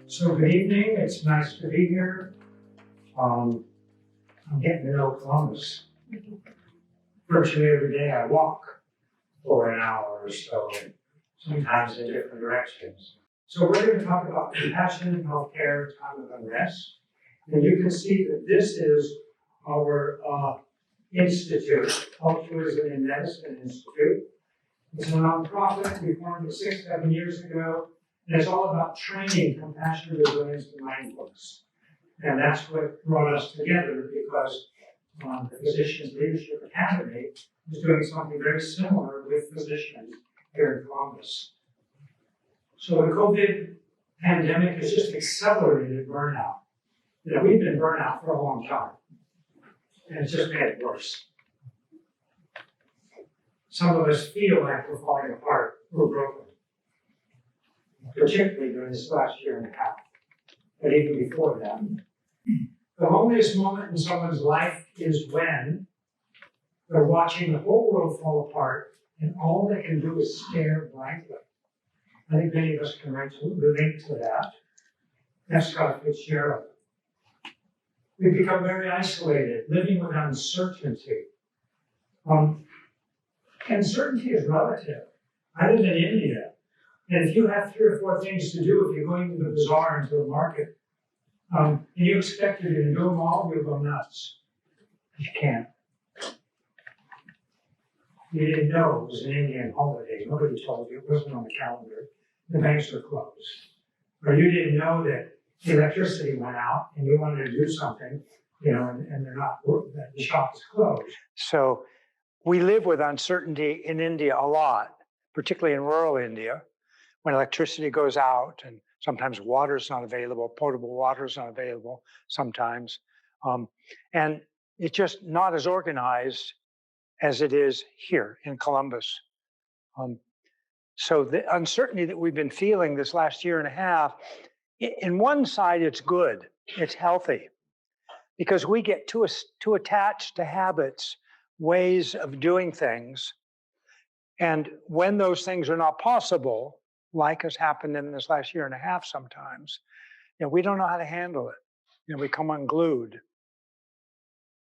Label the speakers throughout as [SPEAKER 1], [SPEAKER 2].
[SPEAKER 1] So good evening, it's nice to be here. I'm getting to know Columbus. Virtually every day I walk for an hour or so, and sometimes in different directions. So we're going to talk about compassion in healthcare, time of unrest. And you can see that this is our institute, Altruism in Medicine Institute. It's a nonprofit. We formed it 6-7 years ago. And it's all about training compassion, resilience, and mindfulness. And that's what brought us together because the Physicians Leadership Academy is doing something very similar with physicians here in Columbus. So the COVID pandemic has just accelerated burnout. You know, we've been burnt out for a long time, and it's just made it worse. Some of us feel like we're falling apart, we're broken, particularly during this last year and a half, but even before that. The loneliest moment in someone's life is when they're watching the whole world fall apart and all they can do is stare blankly. I think many of us can relate to that. That's Scott Fitzgerald. We become very isolated, living with uncertainty. Uncertainty is relative. I live in India, and if you have 3 or 4 things to do, if you're going to the bazaar and to the market, and you expect you to do them all, you'll go nuts. You can't. You didn't know it was an Indian holiday. Nobody told you. It wasn't on the calendar. The banks are closed. Or you didn't know that the electricity went out and you wanted to do something, you know, and they're not, the shop is closed. So we live with uncertainty in India a lot, particularly in rural India, when electricity goes out and sometimes water is not available, potable water is not available sometimes. And it's just not as organized as it is here in Columbus. So the uncertainty that we've been feeling this last year and a half, in one side, it's good, it's healthy, because we get too attached to habits, ways of doing things. And when those things are not possible, like has happened in this last year and a half sometimes, you know, we don't know how to handle it. You know, we come unglued.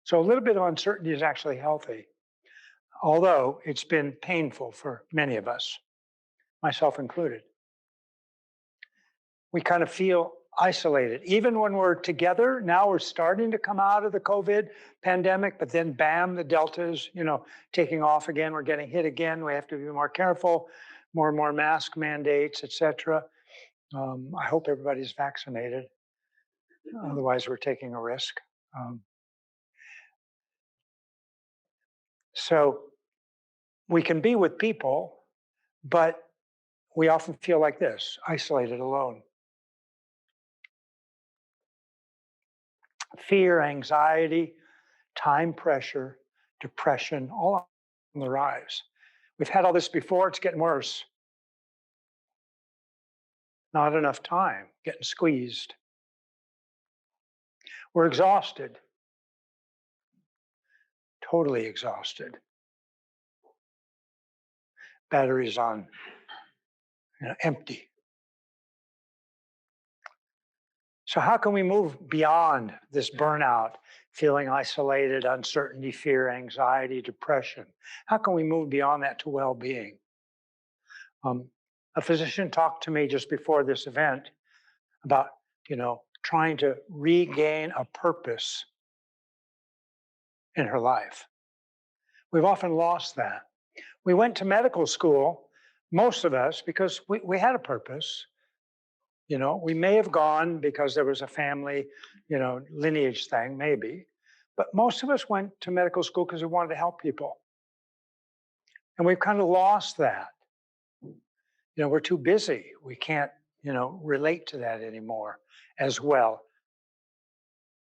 [SPEAKER 1] So a little bit of uncertainty is actually healthy, although it's been painful for many of us, myself included. We kind of feel isolated. Even when we're together, now we're starting to come out of the COVID pandemic, but then bam, the Delta is, you know, taking off again. We're getting hit again. We have to be more careful, more and more mask mandates, et cetera. I hope everybody's vaccinated. Otherwise, we're taking a risk. So we can be with people, but we often feel like this, isolated, alone. Fear, anxiety, time pressure, depression, all on the rise. We've had all this before, it's getting worse. Not enough time, getting squeezed. We're exhausted, totally exhausted. Batteries on, you know, empty. So how can we move beyond this burnout, feeling isolated, uncertainty, fear, anxiety, depression? How can we move beyond that to well-being? A physician talked to me just before this event about, you know, trying to regain a purpose in her life. We've often lost that. We went to medical school, most of us, because we had a purpose. You know, we may have gone because there was a family, you know, lineage thing, maybe. But most of us went to medical school because we wanted to help people. And we've kind of lost that. You know, we're too busy. We can't, you know, relate to that anymore as well.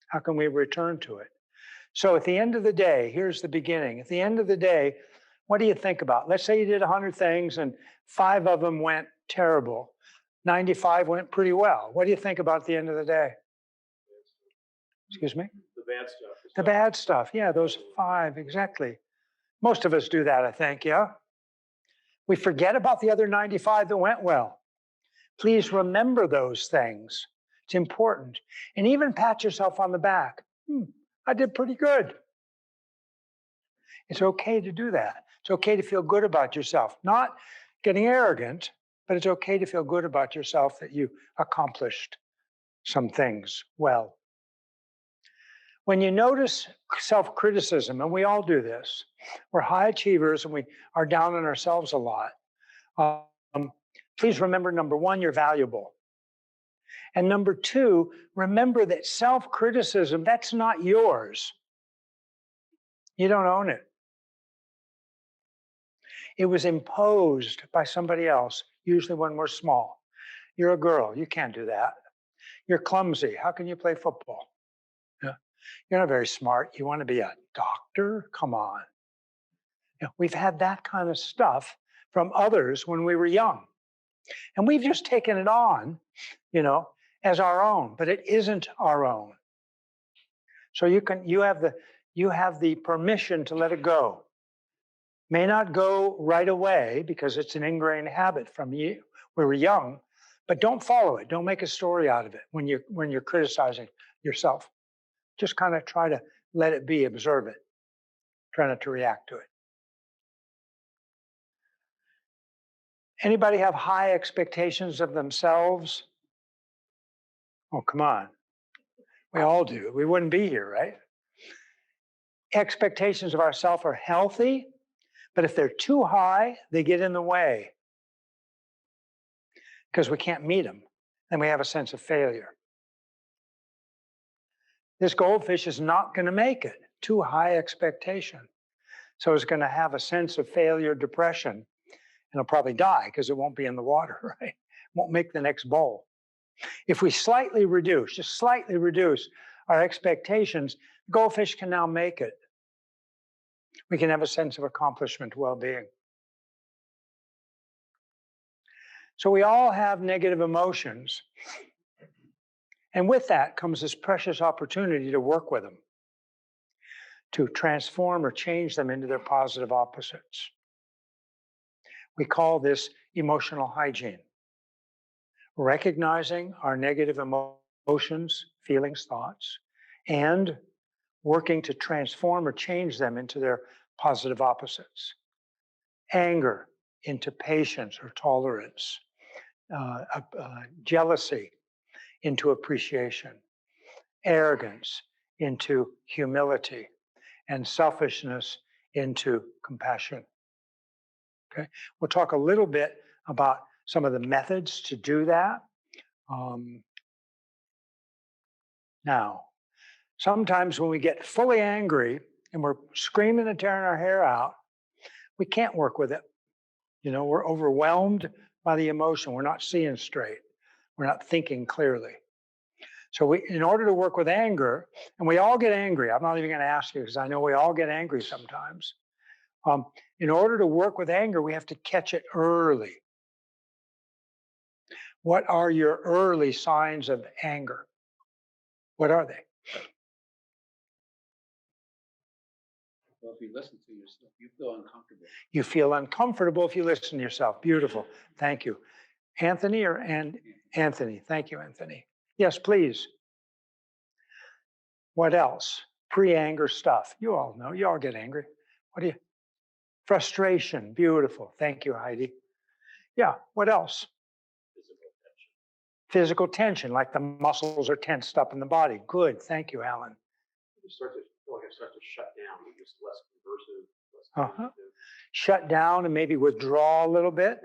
[SPEAKER 1] How can we return to it? So at the end of the day, here's the beginning. At the end of the day, what do you think about? Let's say you did 100 things and 5 of them went terrible. 95 went pretty well. What do you think about at the end of the day? Excuse me?
[SPEAKER 2] The bad stuff.
[SPEAKER 1] The bad stuff. Yeah, those 5, exactly. Most of us do that, I think, yeah? We forget about the other 95 that went well. Please remember those things.
[SPEAKER 2] It's important. And even pat yourself on the back. I did pretty good. It's okay to do that. It's okay to feel good about yourself. Not getting arrogant, but it's okay to feel good about yourself that you accomplished some things well. When you notice self-criticism, and we all do this, we're high achievers and we are down on ourselves a lot. Please remember, number one, you're valuable. And number two, remember that self-criticism, that's not yours. You don't own it. It was imposed by somebody else, usually when we're small. You're a girl, you can't do that. You're clumsy, how can you play football? You're not very smart, you want to be a doctor? Come on. We've had that kind of stuff from others when we were young. And we've just taken it on, as our own, but it isn't our own. So you have the permission to let it go. May not go right away because it's an ingrained habit from you. We were young, but don't follow it. Don't make a story out of it when you're criticizing yourself. Just kind of try to let it be, observe it. Try not to react to it. Anybody have high expectations of themselves? Oh, come on. We all do. We wouldn't be here, right? Expectations of ourselves are healthy, but if they're too high, they get in the way because we can't meet them, and we have a sense of failure. This goldfish is not going to make it. Too high expectation. So it's going to have a sense of failure, depression, and it'll probably die because it won't be in the water, right? Won't make the next bowl. If we just slightly reduce our expectations, the goldfish can now make it. We can have a sense of accomplishment, well-being. So we all have negative emotions. And with that comes this precious opportunity to work with them, to transform or change them into their positive opposites. We call this emotional hygiene. Recognizing our negative emotions, feelings, thoughts, and working to transform or change them into their positive opposites. Anger into patience or tolerance. Jealousy into appreciation. Arrogance into humility. And selfishness into compassion. Okay, we'll talk a little bit about some of the methods to do that. Now, sometimes when we get fully angry and we're screaming and tearing our hair out, we can't work with it. We're overwhelmed by the emotion. We're not seeing straight. We're not thinking clearly. So in order to work with anger, and we all get angry, I'm not even going to ask you because I know we all get angry sometimes. In order to work with anger, we have to catch it early. What are your early signs of anger? What are they?
[SPEAKER 3] Well, if you listen to yourself, you feel uncomfortable.
[SPEAKER 2] You feel uncomfortable if you listen to yourself. Beautiful. Thank you. Anthony Anthony. Thank you, Anthony. Yes, please. What else? Pre-anger stuff. You all know. You all get angry. What do you? Frustration. Beautiful. Thank you, Heidi. Yeah. What else? Physical tension, like the muscles are tensed up in the body. Good. Thank you, Alan.
[SPEAKER 3] You start to feel like I start to shut down. You're just less conversive. Less
[SPEAKER 2] Shut down and maybe withdraw a little bit.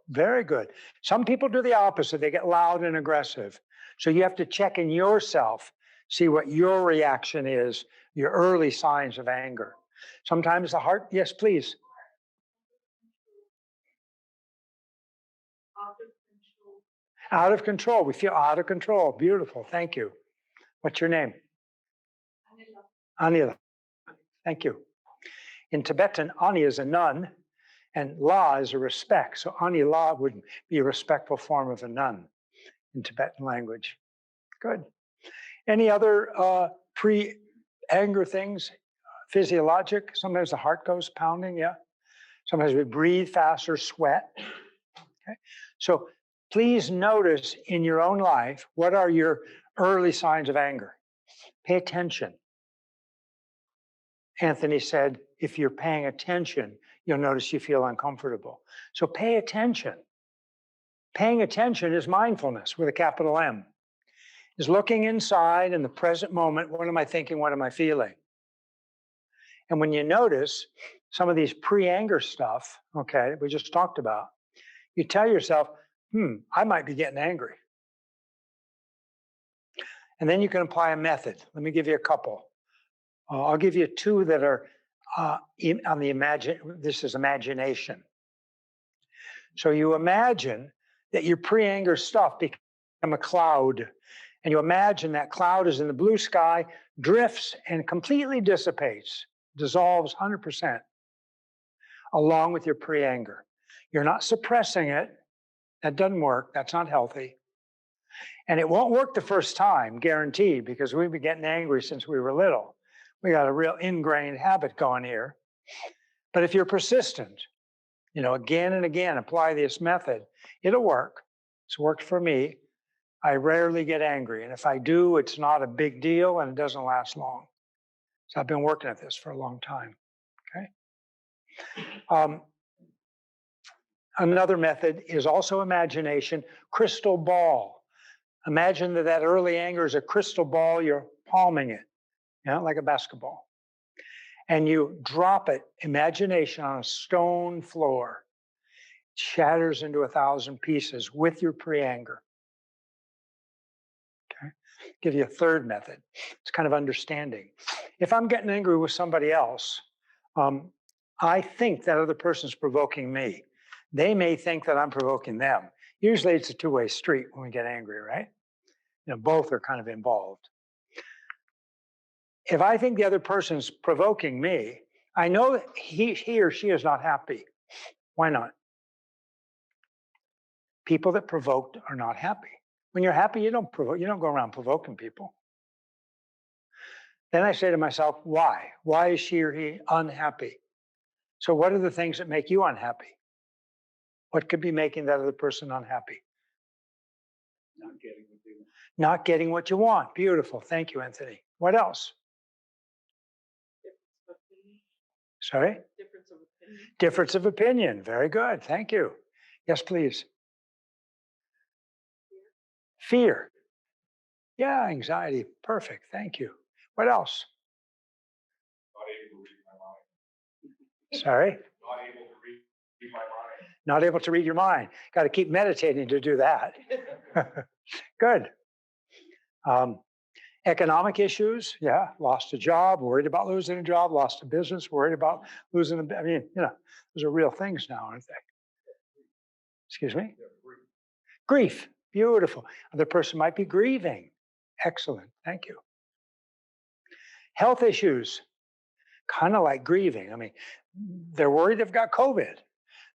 [SPEAKER 2] Very good. Some people do the opposite. They get loud and aggressive. So you have to check in yourself, see what your reaction is, your early signs of anger. Sometimes the heart, yes, please. Out of control. We feel out of control. Beautiful. Thank you. What's your name? Anila. Thank you. In Tibetan, Ani is a nun, and La is a respect. So Ani La would be a respectful form of a nun in Tibetan language. Good. Any other pre-anger things? Physiologic. Sometimes the heart goes pounding, yeah. Sometimes we breathe faster, sweat. Okay. So Please notice in your own life, what are your early signs of anger? Pay attention. Anthony said, if you're paying attention, you'll notice you feel uncomfortable. So pay attention. Paying attention is mindfulness with a capital M. Is looking inside in the present moment. What am I thinking? What am I feeling? And when you notice some of these pre-anger stuff, okay, we just talked about, you tell yourself, I might be getting angry. And then you can apply a method. Let me give you a couple. I'll give you two that are on the this is imagination. So you imagine that your pre-anger stuff become a cloud. And you imagine that cloud is in the blue sky, drifts and completely dissipates, dissolves 100%, along with your pre-anger. You're not suppressing it. That doesn't work. That's not healthy. And it won't work the first time, guaranteed, because we've been getting angry since we were little. We got a real ingrained habit going here. But if you're persistent, again and again, apply this method, it'll work. It's worked for me. I rarely get angry. And if I do, it's not a big deal and it doesn't last long. So I've been working at this for a long time. Okay. Another method is also imagination, crystal ball. Imagine that early anger is a crystal ball, you're palming it, like a basketball. And you drop it, imagination, on a stone floor. It shatters into 1,000 pieces with your pre-anger. Okay. Give you a third method. It's kind of understanding. If I'm getting angry with somebody else, I think that other person's provoking me. They may think that I'm provoking them. Usually it's a two-way street when we get angry, right? Both are kind of involved. If I think the other person's provoking me, I know that he or she is not happy. Why not? People that provoked are not happy. When you're happy, you don't provoke. You don't go around provoking people. Then I say to myself, why? Why is she or he unhappy? So what are the things that make you unhappy? What could be making that other person unhappy? Not getting what you want. Beautiful. Thank you, Anthony. What else? Sorry?
[SPEAKER 4] Difference of opinion.
[SPEAKER 2] Difference of opinion. Very good. Thank you. Yes, please. Fear. Yeah, anxiety. Perfect. Thank you. What else?
[SPEAKER 3] Not able to read my mind.
[SPEAKER 2] Sorry?
[SPEAKER 3] Not able to read my mind.
[SPEAKER 2] Not able to read your mind. Got to keep meditating to do that. Good. Economic issues. Yeah, lost a job, worried about losing a job, lost a business, worried about losing a, those are real things now, aren't they? Excuse me? Grief. Beautiful. Other person might be grieving. Excellent. Thank you. Health issues. Kind of like grieving. They're worried they've got COVID.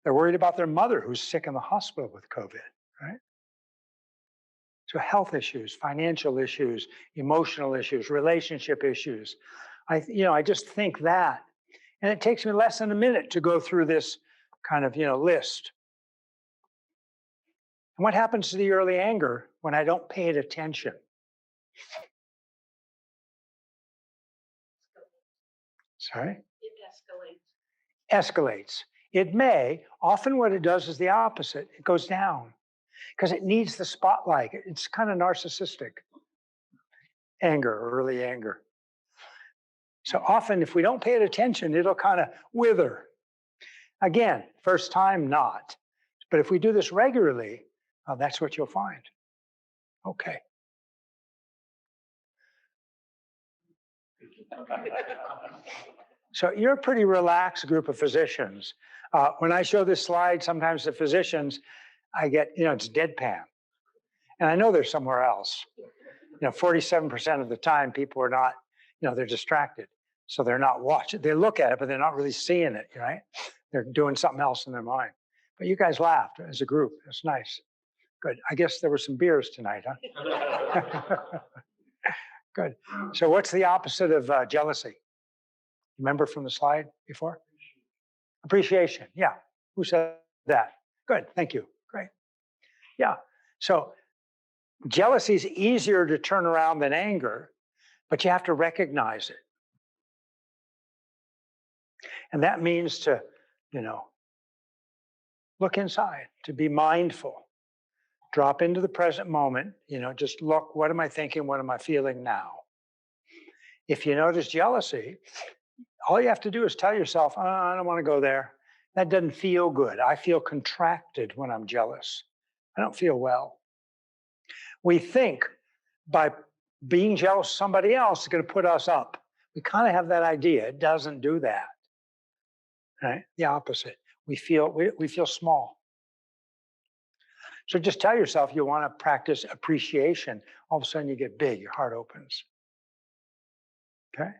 [SPEAKER 2] They're worried about their mother who's sick in the hospital with COVID, right? So health issues, financial issues, emotional issues, relationship issues. I just think that. And it takes me less than a minute to go through this kind of, list. And what happens to the early anger when I don't pay it attention? Sorry?
[SPEAKER 4] It escalates.
[SPEAKER 2] Escalates. It may. Often what it does is the opposite. It goes down because it needs the spotlight. It's kind of narcissistic. Anger, early anger. So often if we don't pay it attention, it'll kind of wither. Again, first time, not. But if we do this regularly, that's what you'll find. Okay. So you're a pretty relaxed group of physicians. When I show this slide, sometimes the physicians, I get, it's deadpan. And I know they're somewhere else. 47% of the time people are not, they're distracted. So they're not watching. They look at it, but they're not really seeing it, right? They're doing something else in their mind. But you guys laughed as a group. That's nice. Good. I guess there were some beers tonight, huh? Good. So what's the opposite of jealousy? Remember from the slide before? Appreciation. Yeah. Who said that? Good. Thank you. Great. Yeah. So jealousy is easier to turn around than anger, but you have to recognize it. And that means to, look inside, to be mindful, drop into the present moment, just look, what am I thinking? What am I feeling now? If you notice jealousy, all you have to do is tell yourself, oh, I don't want to go there. That doesn't feel good. I feel contracted when I'm jealous. I don't feel well. We think by being jealous of somebody else is going to put us up. We kind of have that idea. It doesn't do that. Right? The opposite. We feel small. So just tell yourself you want to practice appreciation. All of a sudden you get big, your heart opens. Okay?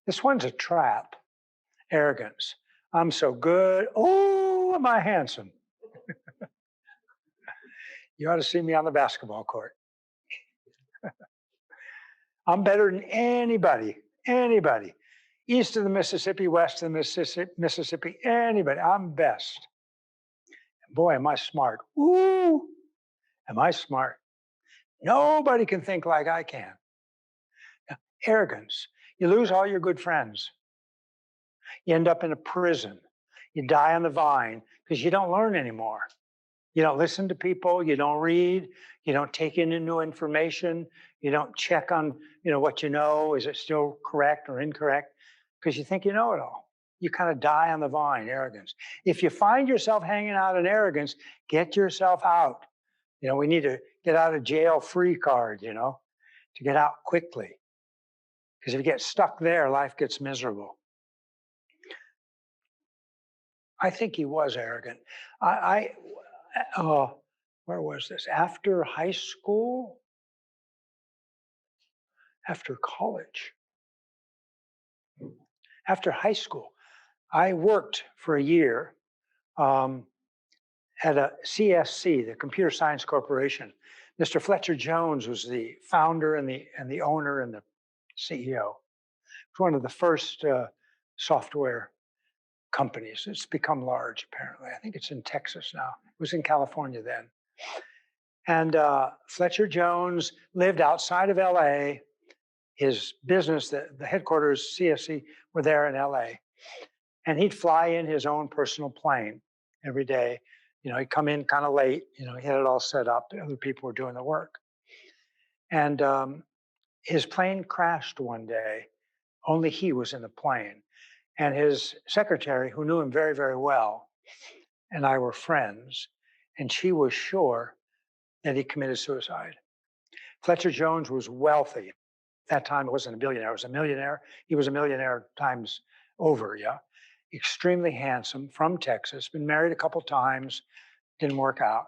[SPEAKER 2] This one's a trap. Arrogance. I'm so good. Oh, am I handsome? You ought to see me on the basketball court. I'm better than anybody. East of the Mississippi, west of the Mississippi, anybody. I'm best. Boy, am I smart. Ooh, am I smart. Nobody can think like I can. Arrogance. You lose all your good friends. You end up in a prison. You die on the vine because you don't learn anymore. You don't listen to people. You don't read. You don't take in new information. You don't check on, what you know. Is it still correct or incorrect? Because you think you know it all. You kind of die on the vine, arrogance. If you find yourself hanging out in arrogance, get yourself out. We need to get out of jail free card, to get out quickly. Because if you get stuck there, life gets miserable. I think he was arrogant. Where was this? After high school? After college? After high school, I worked for a year at a CSC, the Computer Science Corporation. Mr. Fletcher Jones was the founder and the owner and the CEO. It's one of the first software companies. It's become large, apparently. I think it's in Texas now. It was in California then. And Fletcher Jones lived outside of LA. His business, the headquarters, CSC, were there in LA. And he'd fly in his own personal plane every day. He'd come in kind of late. He had it all set up. Other people were doing the work. And his plane crashed one day. Only he was in the plane. And his secretary, who knew him very, very well, and I were friends, and she was sure that he committed suicide. Fletcher Jones was wealthy. At that time, it wasn't a billionaire, it was a millionaire. He was a millionaire times over, yeah. Extremely handsome, from Texas, been married a couple times, didn't work out,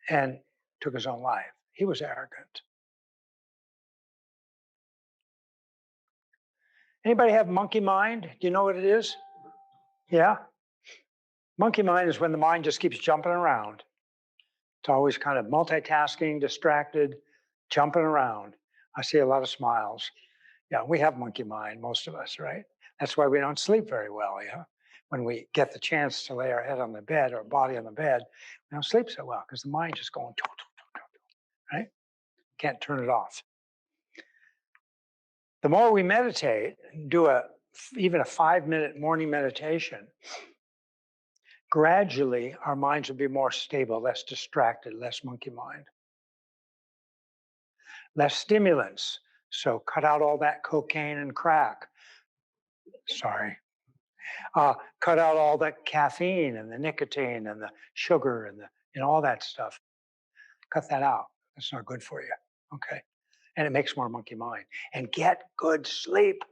[SPEAKER 2] and took his own life. He was arrogant. Anybody have monkey mind? Do you know what it is? Yeah? Monkey mind is when the mind just keeps jumping around. It's always kind of multitasking, distracted, jumping around. I see a lot of smiles. Yeah, we have monkey mind, most of us, right? That's why we don't sleep very well, yeah? When we get the chance to lay our head on the bed or body on the bed, we don't sleep so well because the mind's just going, right? Can't turn it off. The more we meditate, do even a 5-minute morning meditation, gradually our minds will be more stable, less distracted, less monkey mind. Less stimulants. So cut out all that cocaine and crack. Sorry. Cut out all that caffeine and the nicotine and the sugar and all that stuff. Cut that out. That's not good for you. Okay. And it makes more monkey mind. And get good sleep.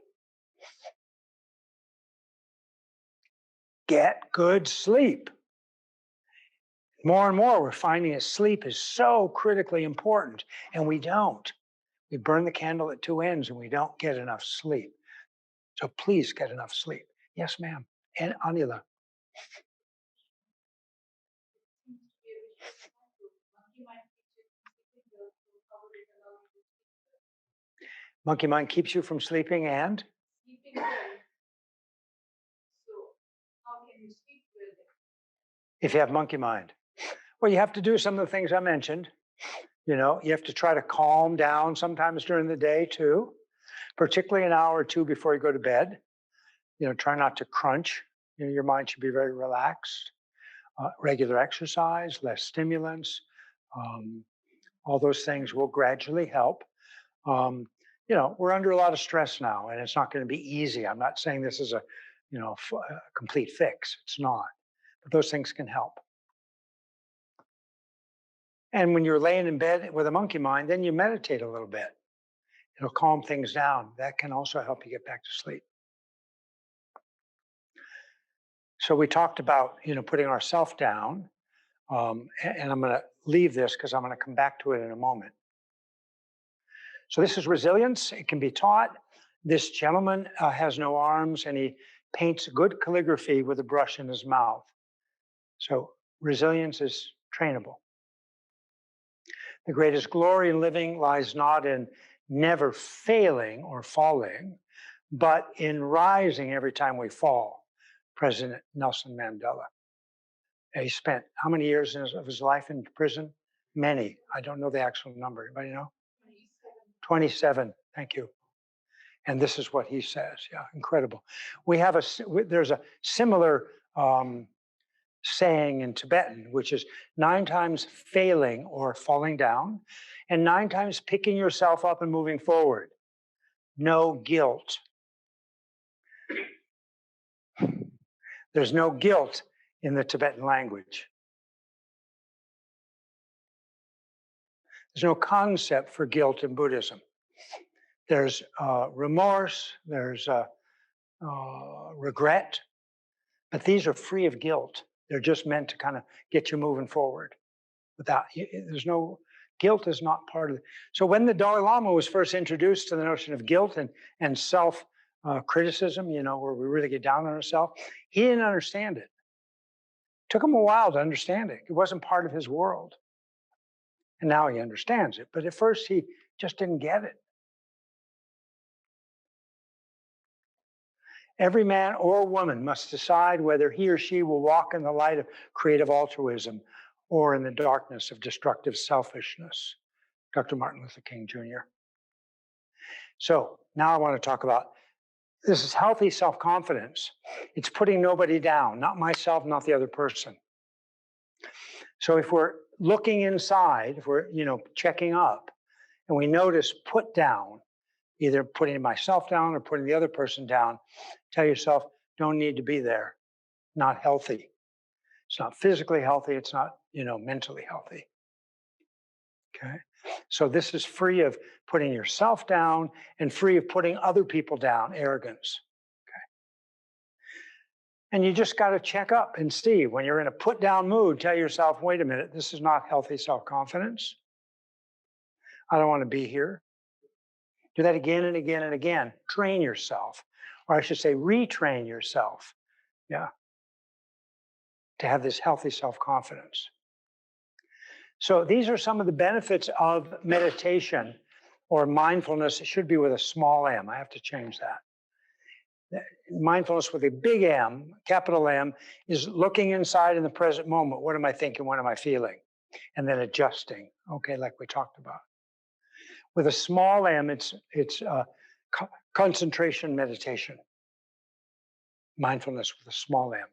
[SPEAKER 2] Get good sleep. More and more, we're finding that sleep is so critically important, and we don't. We burn the candle at two ends and we don't get enough sleep. So please get enough sleep. Yes, ma'am. And Anila. Monkey mind keeps you from sleeping and?
[SPEAKER 4] Sleeping well. So how can you sleep well?
[SPEAKER 2] if you have monkey mind? Well, you have to do some of the things I mentioned. You know, you have to try to calm down sometimes during the day too, particularly an hour or two before you go to bed. You know, try not to crunch. You know, your mind should be very relaxed. Regular exercise, less stimulants, um, all those things will gradually help. Um, you know, we're under a lot of stress now, and it's not going to be easy. I'm not saying this is a, a complete fix. It's not, but those things can help. And when you're laying in bed with a monkey mind, then you meditate a little bit. It'll calm things down. That can also help you get back to sleep. So we talked about, putting ourselves down. And I'm going to leave this because I'm going to come back to it in a moment. So this is resilience. It can be taught. This gentleman has no arms and he paints good calligraphy with a brush in his mouth. So resilience is trainable. The greatest glory in living lies not in never failing or falling, but in rising every time we fall. President Nelson Mandela. He spent how many years of his life in prison? Many. I don't know the actual number. Anybody know? 27. Thank you. And this is what he says. Yeah, incredible. There's a similar saying in Tibetan, which is 9 times failing or falling down, and 9 times picking yourself up and moving forward. No guilt. There's no guilt in the Tibetan language. There's no concept for guilt in Buddhism. There's remorse, there's regret, but these are free of guilt. They're just meant to kind of get you moving forward. There's no guilt is not part of it. So when the Dalai Lama was first introduced to the notion of guilt and self criticism, where we really get down on ourselves, he didn't understand it. It took him a while to understand it. It wasn't part of his world. And now he understands it. But at first, he just didn't get it. Every man or woman must decide whether he or she will walk in the light of creative altruism or in the darkness of destructive selfishness. Dr. Martin Luther King Jr. So now I want to talk about this is healthy self-confidence. It's putting nobody down, not myself, not the other person. So if we're looking inside, if we're, checking up, and we notice put down, either putting myself down or putting the other person down, tell yourself, don't need to be there. Not healthy. It's not physically healthy. It's not, mentally healthy. Okay. So this is free of putting yourself down and free of putting other people down, arrogance. Okay. And you just got to check up and see when you're in a put down mood, tell yourself, wait a minute, this is not healthy self-confidence. I don't want to be here. Do that again and again and again. Train yourself, or I should say retrain yourself, to have this healthy self-confidence. So these are some of the benefits of meditation or mindfulness. It should be with a small m. I have to change that. Mindfulness with a big M, capital M, is looking inside in the present moment. What am I thinking? What am I feeling? And then adjusting, okay, like we talked about. With a small m, it's concentration meditation. Mindfulness with a small m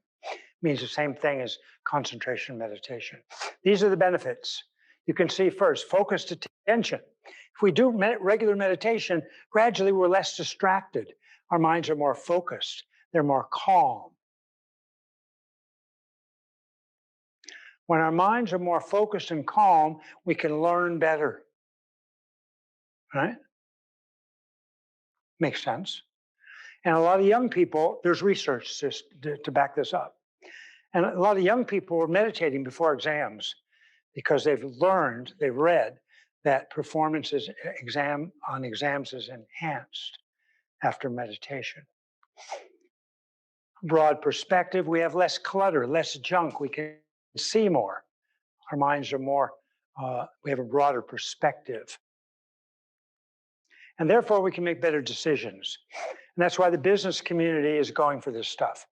[SPEAKER 2] means the same thing as concentration meditation. These are the benefits. You can see first, focused attention. If we do regular meditation, gradually we're less distracted. Our minds are more focused. They're more calm. When our minds are more focused and calm, we can learn better. Right? Makes sense. And a lot of young people, there's research to back this up. And a lot of young people are meditating before exams because they've read that performance on exams is enhanced after meditation. Broad perspective, we have less clutter, less junk, we can see more. Our minds are more, we have a broader perspective. And therefore, we can make better decisions. And that's why the business community is going for this stuff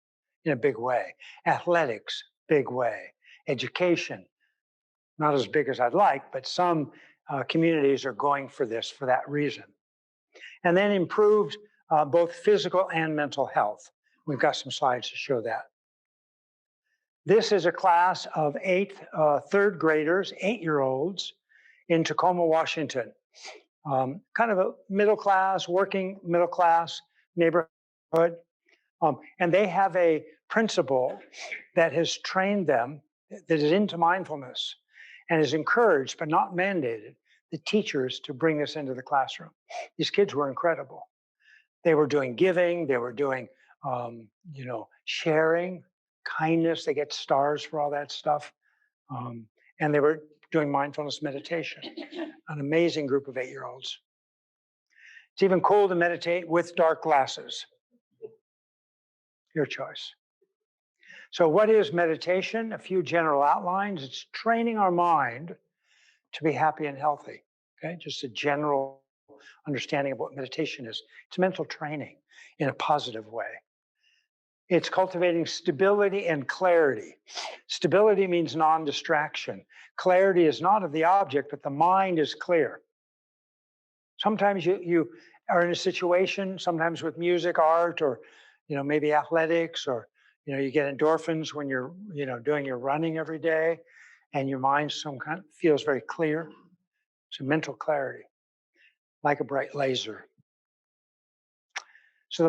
[SPEAKER 2] in a big way. Athletics, big way. education. Not as big as I'd like, but some communities are going for this for that reason. And then improved both physical and mental health. We've got some slides to show that. This is a class of third graders, 8-year-olds in Tacoma, Washington. Kind of a middle class, working middle class neighborhood. And they have a principal that has trained them, that is into mindfulness and is encouraged, but not mandated, the teachers to bring this into the classroom. These kids were incredible. They were doing giving, they were doing, sharing, kindness. They get stars for all that stuff. And they were doing mindfulness meditation. An amazing group of 8-year-olds. It's even cool to meditate with dark glasses. Your choice. So what is meditation? A few general outlines. It's training our mind to be happy and healthy. Okay, just a general understanding of what meditation is. It's mental training in a positive way. It's cultivating stability and clarity. Stability means non-distraction. Clarity is not of the object, but the mind is clear. Sometimes you are in a situation, sometimes with music, art, or maybe athletics, or you get endorphins when you're doing your running every day, and your mind feels very clear. So mental clarity, like a bright laser. So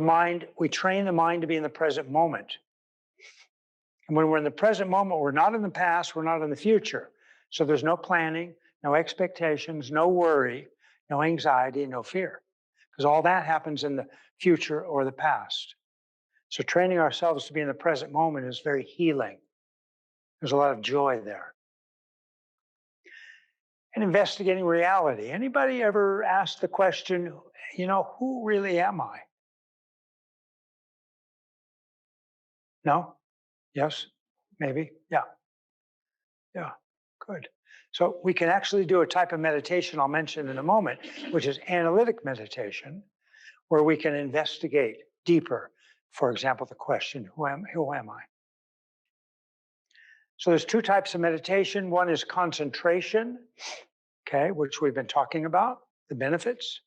[SPEAKER 2] we train the mind to be in the present moment. And when we're in the present moment, we're not in the past, we're not in the future. So there's no planning, no expectations, no worry, no anxiety, no fear. Because all that happens in the future or the past. So training ourselves to be in the present moment is very healing. There's a lot of joy there. And investigating reality. Anybody ever asked the question, who really am I? No? Yes? Maybe? Yeah. Yeah, good. So we can actually do a type of meditation I'll mention in a moment, which is analytic meditation, where we can investigate deeper. For example, the question, who am I? So there's 2 types of meditation. One is concentration, okay, which we've been talking about, the benefits.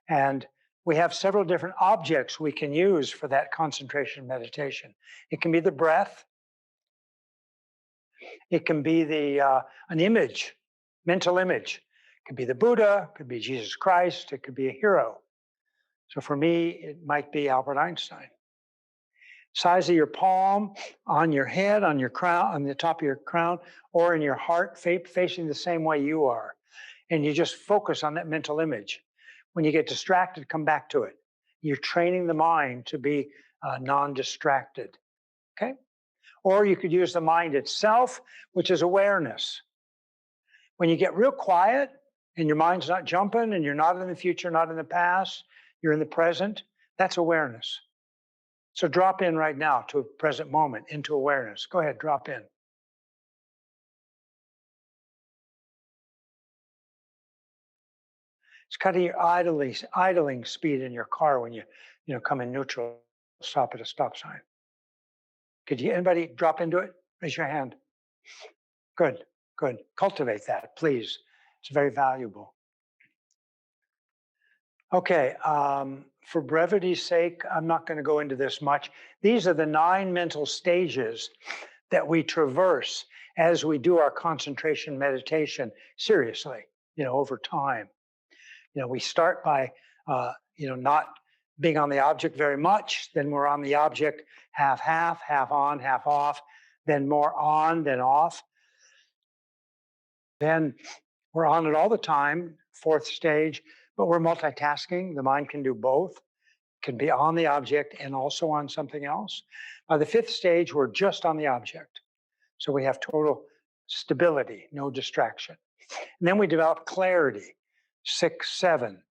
[SPEAKER 2] And we have several different objects we can use for that concentration meditation. It can be the breath. It can be an image, mental image. It could be the Buddha, it could be Jesus Christ, it could be a hero. So for me, it might be Albert Einstein. Size of your palm, on your head, on your crown, on the top of your crown, or in your heart, facing the same way you are. And you just focus on that mental image. When you get distracted, come back to it. You're training the mind to be non-distracted, okay? Or you could use the mind itself, which is awareness. When you get real quiet and your mind's not jumping and you're not in the future, not in the past, you're in the present, that's awareness. So drop in right now to a present moment, into awareness. Go ahead, drop in. It's kind of your idling speed in your car when you come in neutral, stop at a stop sign. Could anybody drop into it? Raise your hand. Good, good. Cultivate that, please. It's very valuable. Okay, for brevity's sake, I'm not going to go into this much. These are the 9 mental stages that we traverse as we do our concentration meditation seriously, over time. We start by, not being on the object very much, then we're on the object half on, half off, then more on, then off. Then we're on it all the time, 4th stage, but we're multitasking. The mind can do both, can be on the object and also on something else. By the 5th stage, we're just on the object. So we have total stability, no distraction. And then we develop clarity, 6, 7,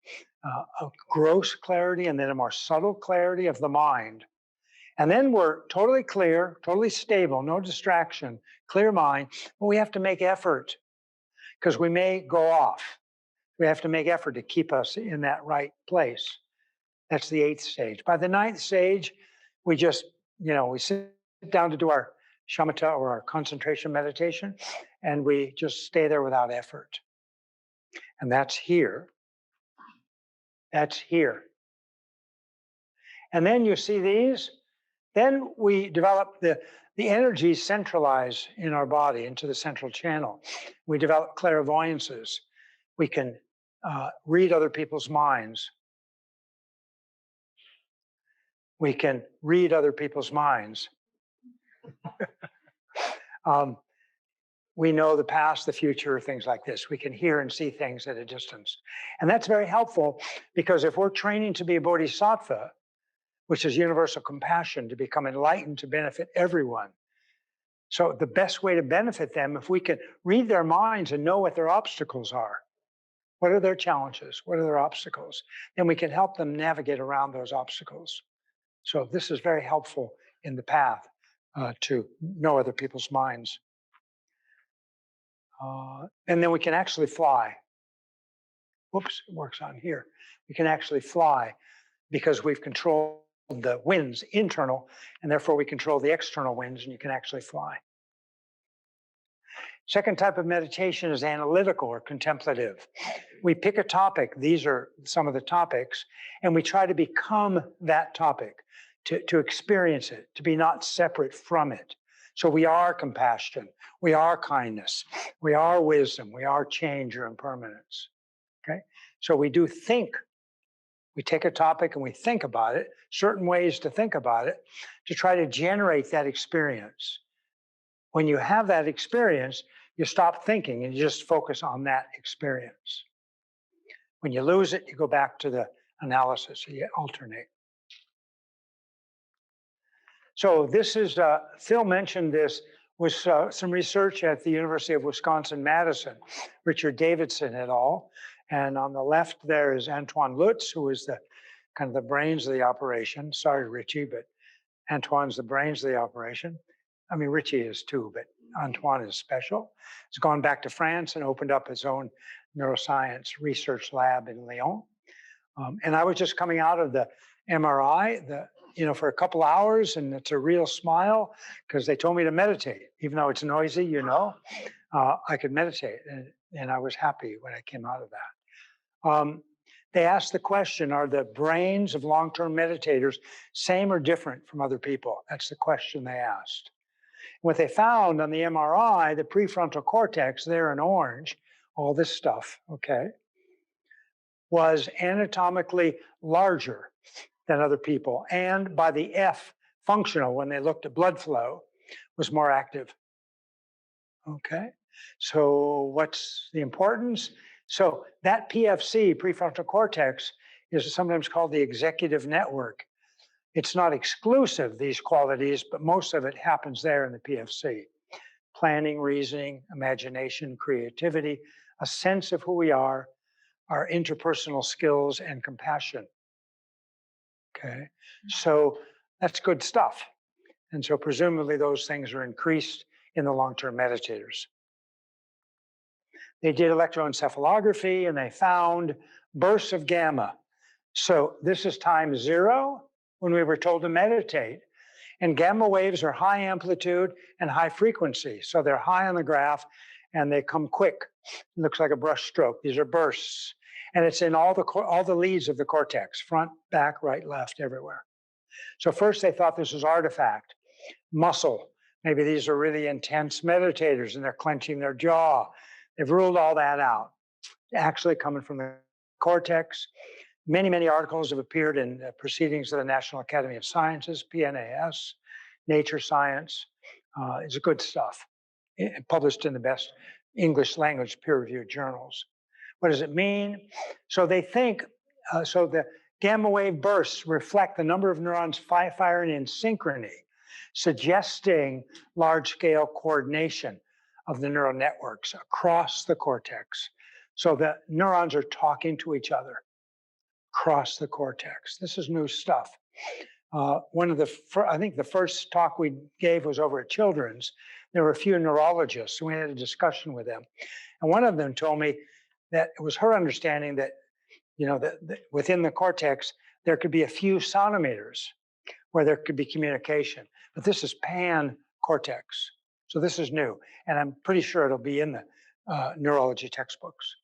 [SPEAKER 2] a gross clarity and then a more subtle clarity of the mind. And then we're totally clear, totally stable, no distraction, clear mind, but we have to make effort because we may go off. We have to make effort to keep us in that right place. That's the 8th stage. By the 9th stage, we just, we sit down to do our shamatha, or our concentration meditation, and we just stay there without effort. And that's here. That's here. And then you see these, then we develop the energy centralize in our body into the central channel. We develop clairvoyances. We can read other people's minds. We can read other people's minds. We know the past, the future, things like this. We can hear and see things at a distance. And that's very helpful because if we're training to be a bodhisattva, which is universal compassion, to become enlightened, to benefit everyone. So the best way to benefit them, if we can read their minds and know what their obstacles are, what are their challenges, what are their obstacles, then we can help them navigate around those obstacles. So this is very helpful in the path to know other people's minds. And then we can actually fly. Whoops, it works on here. We can actually fly because we've controlled the winds internal, and therefore we control the external winds, and you can actually fly. Second type of meditation is analytical or contemplative. We pick a topic, these are some of the topics, and we try to become that topic, to experience it, to be not separate from it. So we are compassion, we are kindness, we are wisdom, we are change or impermanence. Okay? So we do think. We take a topic and we think about it, certain ways to think about it, to try to generate that experience. When you have that experience, you stop thinking and you just focus on that experience. When you lose it, you go back to the analysis, so you alternate. So this is, Phil mentioned this, was some research at the University of Wisconsin-Madison, Richard Davidson et al. And on the left there is Antoine Lutz, who is the kind of the brains of the operation. Sorry, Richie, but Antoine's the brains of the operation. I mean, Richie is too, but Antoine is special. He's gone back to France and opened up his own neuroscience research lab in Lyon. And I was just coming out of the MRI, for a couple hours, and it's a real smile because they told me to meditate, even though it's noisy, I could meditate, and I was happy when I came out of that. They asked the question, are the brains of long-term meditators same or different from other people? That's the question they asked. What they found on the MRI, the prefrontal cortex there in orange, all this stuff, okay, was anatomically larger than other people. And by the F functional, when they looked at blood flow, was more active. Okay, so what's the importance? So that PFC, prefrontal cortex, is sometimes called the executive network. It's not exclusive, these qualities, but most of it happens there in the PFC. Planning, reasoning, imagination, creativity, a sense of who we are, our interpersonal skills, and compassion. Okay, so that's good stuff. And so presumably those things are increased in the long-term meditators. They did electroencephalography and they found bursts of gamma. So this is time 0 when we were told to meditate. And gamma waves are high amplitude and high frequency. So they're high on the graph and they come quick. It looks like a brush stroke. These are bursts. And it's in all the leads of the cortex, front, back, right, left, everywhere. So first they thought this was artifact, muscle. Maybe these are really intense meditators and they're clenching their jaw. They've ruled all that out. Actually coming from the cortex. Many, many articles have appeared in proceedings of the National Academy of Sciences, PNAS, Nature Science. It's good stuff. Published in the best English language peer-reviewed journals. What does it mean? So they think, so the gamma wave bursts reflect the number of neurons firing in synchrony, suggesting large-scale coordination of the neural networks across the cortex. So the neurons are talking to each other across the cortex. This is new stuff. I think the first talk we gave was over at Children's. There were a few neurologists, and we had a discussion with them. And one of them told me that it was her understanding that, that within the cortex, there could be a few centimeters where there could be communication. But this is pan cortex. So this is new, and I'm pretty sure it'll be in the neurology textbooks.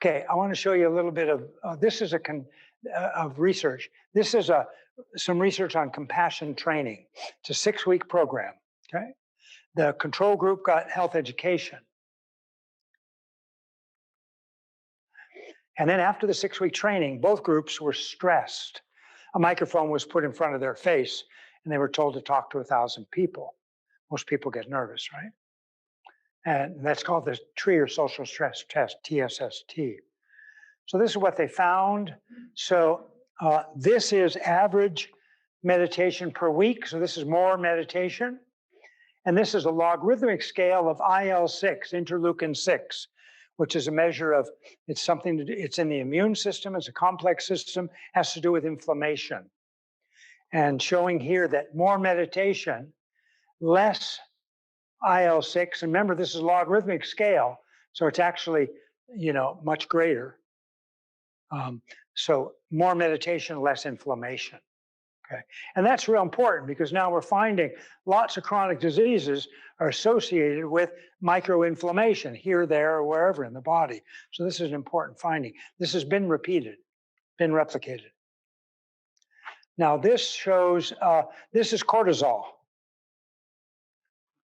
[SPEAKER 2] Okay, I want to show you a little bit of, this is of research. This is some research on compassion training. It's a 6-week program, okay? The control group got health education. And then after the 6-week training, both groups were stressed. A microphone was put in front of their face, and they were told to talk to 1,000 people. Most people get nervous, right? And that's called the Trier Social Stress Test, TSST. So this is what they found. So this is average meditation per week. So this is more meditation. And this is a logarithmic scale of IL-6, interleukin 6, which is a measure of, it's something to do, it's in the immune system, it's a complex system, has to do with inflammation. And showing here that more meditation, less IL-6, and remember this is a logarithmic scale, so it's actually, much greater. So more meditation, less inflammation. Okay, and that's real important because now we're finding lots of chronic diseases are associated with microinflammation here, there, or wherever in the body. So this is an important finding. This has been repeated, been replicated. Now this shows, this is cortisol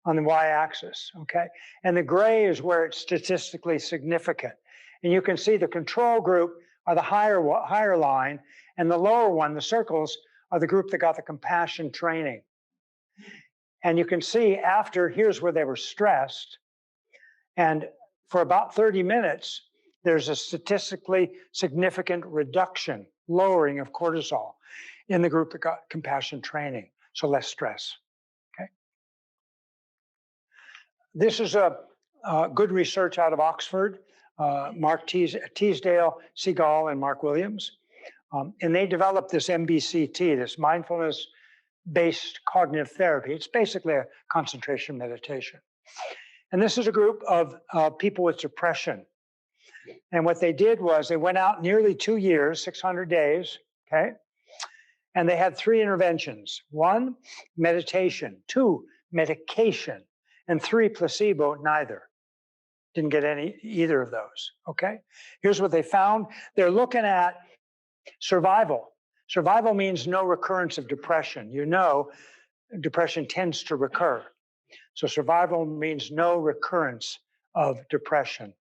[SPEAKER 2] on the y-axis, okay? And the gray is where it's statistically significant. And you can see the control group are the higher line, and the lower one, the circles, are the group that got the compassion training. And you can see after, here's where they were stressed. And for about 30 minutes, there's a statistically significant reduction, lowering of cortisol in the group that got compassion training, so less stress, okay? This is a good research out of Oxford, Mark Teasdale, Seagal, and Mark Williams. And they developed this MBCT, this mindfulness-based cognitive therapy. It's basically a concentration meditation. And this is a group of people with depression. And what they did was they went out nearly 2 years, 600 days, okay? And they had 3 interventions. 1, meditation. 2, medication. And 3, placebo, neither. Didn't get either of those, okay? Here's what they found. They're looking at survival. Survival means no recurrence of depression. Depression tends to recur. So survival means no recurrence of depression.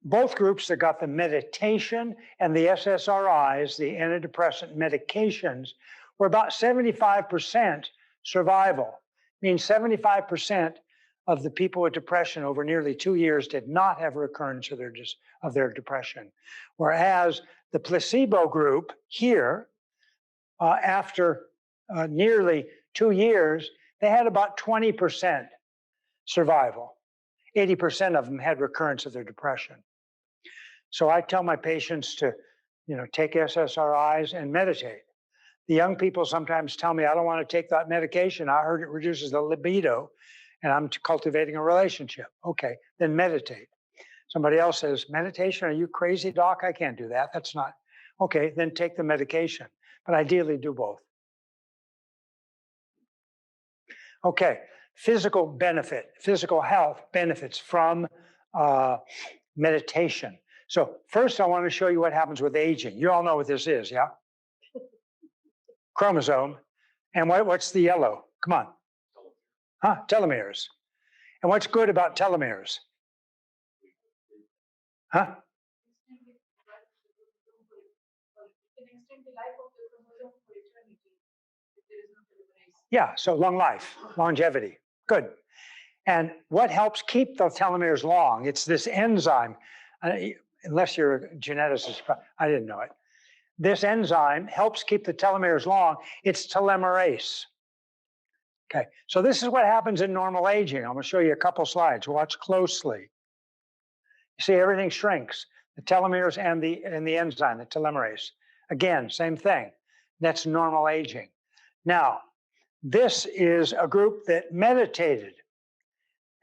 [SPEAKER 2] Both groups that got the meditation and the SSRIs, the antidepressant medications, were about 75% survival. Means 75% of the people with depression over nearly 2 years did not have recurrence of their depression. Whereas the placebo group here, after nearly 2 years, they had about 20% survival. 80% of them had recurrence of their depression. So I tell my patients to, take SSRIs and meditate. The young people sometimes tell me, I don't want to take that medication. I heard it reduces the libido, and I'm cultivating a relationship. Okay, then meditate. Somebody else says, meditation? Are you crazy, doc? I can't do that. That's not. Okay, then take the medication. But ideally do both. Okay, physical health benefits from meditation. So first I want to show you what happens with aging. You all know what this is, yeah? Chromosome. And what's the yellow? Come on. Huh? Telomeres. And what's good about telomeres? Huh? Yeah, so long life, longevity. Good. And what helps keep the telomeres long? It's this enzyme. Unless you're a geneticist, I didn't know it. This enzyme helps keep the telomeres long. It's telomerase. Okay, so this is what happens in normal aging. I'm going to show you a couple slides. Watch closely. You see, everything shrinks. The telomeres and the enzyme, the telomerase. Again, same thing. That's normal aging. Now, this is a group that meditated.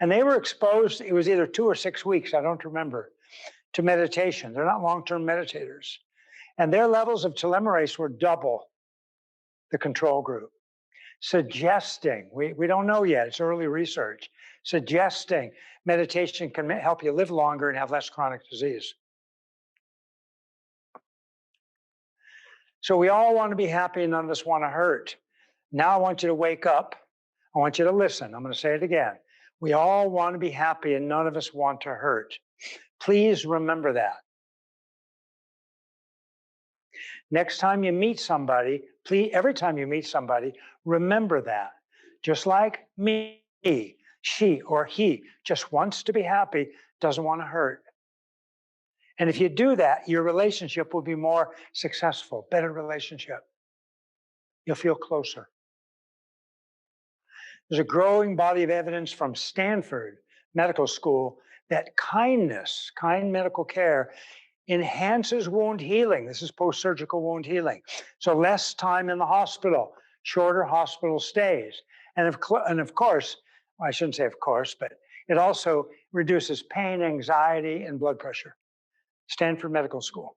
[SPEAKER 2] And they were exposed, it was either 2 or 6 weeks, I don't remember, to meditation. They're not long-term meditators. And their levels of telomerase were double. the control group. Suggesting, we don't know yet, it's early research, suggesting meditation can help you live longer and have less chronic disease. So we all want to be happy and none of us want to hurt. Now I want you to wake up. I want you to listen. I'm going to say it again. We all want to be happy and none of us want to hurt. Please remember that. Next time you meet somebody, please, every time you meet somebody, remember that. Just like me, she or he just wants to be happy, doesn't want to hurt. And if you do that, your relationship will be more successful, better relationship. You'll feel closer. There's a growing body of evidence from Stanford Medical School that kindness, kind medical care, enhances wound healing. This is post-surgical wound healing. So less time in the hospital, shorter hospital stays. And of course, I shouldn't say of course, but it also reduces pain, anxiety, and blood pressure. Stanford Medical School.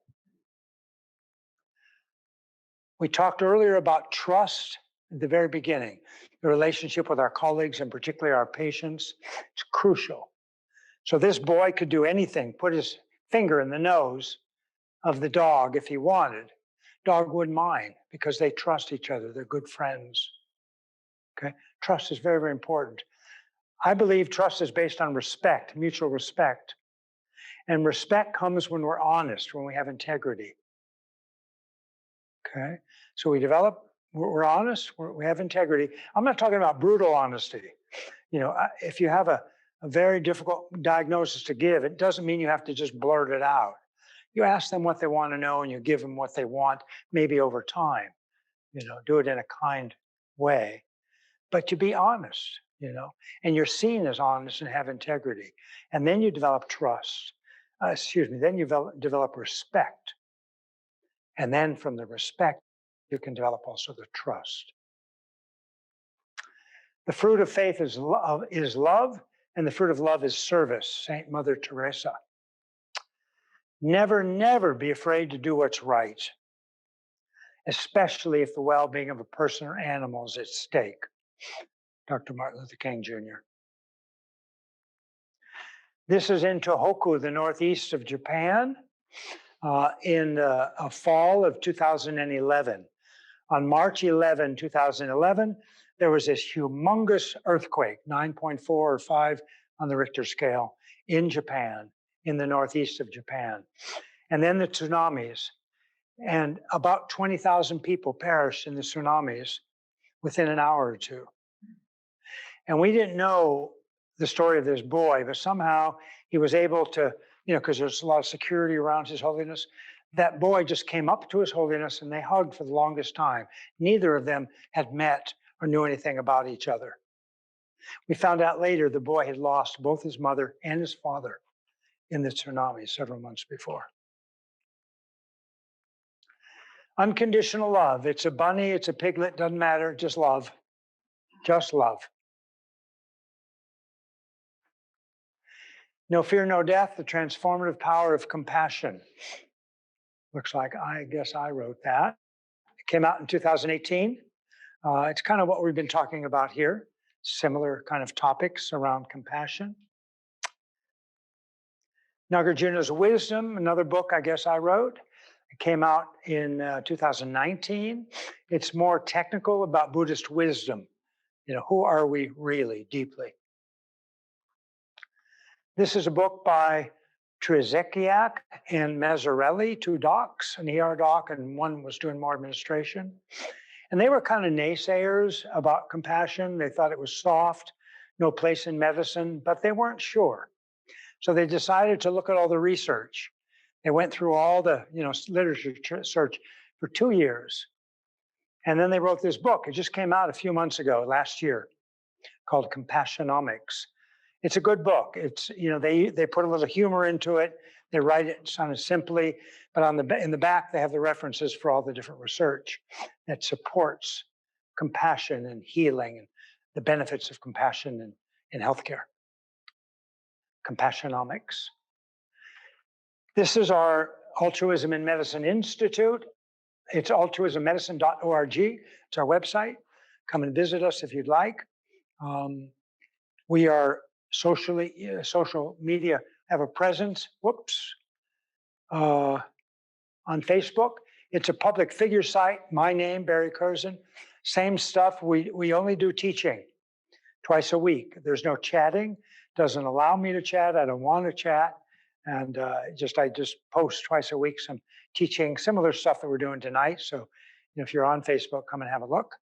[SPEAKER 2] We talked earlier about trust at the very beginning. The relationship with our colleagues and particularly our patients, it's crucial. So this boy could do anything, put his finger in the nose of the dog if he wanted. Dog wouldn't mind because they trust each other. They're good friends. Okay? Trust is very, very important. I believe trust is based on respect, mutual respect. And respect comes when we're honest, when we have integrity. Okay? So we're honest, we have integrity. I'm not talking about brutal honesty. You know, if you have a very difficult diagnosis to give, it doesn't mean you have to just blurt it out. You ask them what they want to know and you give them what they want, maybe over time. You know, do it in a kind way. But you be honest, you know, and you're seen as honest and have integrity. And then you develop trust. Then you develop respect. And then from the respect, you can develop also the trust. The fruit of faith is love, and the fruit of love is service, Saint Mother Teresa. Never, never be afraid to do what's right, especially if the well-being of a person or animal is at stake. Dr. Martin Luther King Jr. This is in Tohoku, the northeast of Japan, in a fall of 2011. On March 11, 2011, there was this humongous earthquake, 9.4 or 5 on the Richter scale, in Japan, in the northeast of Japan. And then the tsunamis. And about 20,000 people perished in the tsunamis within an hour or two. And we didn't know the story of this boy, but somehow he was able to, you know, because there's a lot of security around His Holiness, that boy just came up to His Holiness and they hugged for the longest time. Neither of them had met or knew anything about each other. We found out later the boy had lost both his mother and his father in the tsunami several months before. Unconditional love. It's a bunny, it's a piglet, doesn't matter, just love. Just love. No fear, no death, the transformative power of compassion. Looks like I guess I wrote that. It came out in 2018. It's kind of what we've been talking about here, similar kind of topics around compassion. Nagarjuna's Wisdom, another book I guess I wrote. It came out in 2019. It's more technical about Buddhist wisdom. You know, who are we really deeply? This is a book by Trzekiak and Mazzarelli, 2 docs, an ER doc, and one was doing more administration. And they were kind of naysayers about compassion. They thought it was soft, no place in medicine, but they weren't sure. So they decided to look at all the research. They went through all the, you know, literature search for 2 years. And then they wrote this book. It just came out a few months ago, last year, called Compassionomics. It's a good book. It's, you know, they put a little humor into it. They write it kind of simply, but in the back, they have the references for all the different research that supports compassion and healing and the benefits of compassion in healthcare. Compassionomics. This is our Altruism in Medicine Institute. It's altruismmedicine.org. It's our website. Come and visit us if you'd like. We are social media, have a presence. On Facebook. It's a public figure site. My name, Barry Kerzin. Same stuff. We only do teaching twice a week. There's no chatting. Doesn't allow me to chat. I don't want to chat. And I just post twice a week some teaching, similar stuff that we're doing tonight. So if you're on Facebook, come and have a look.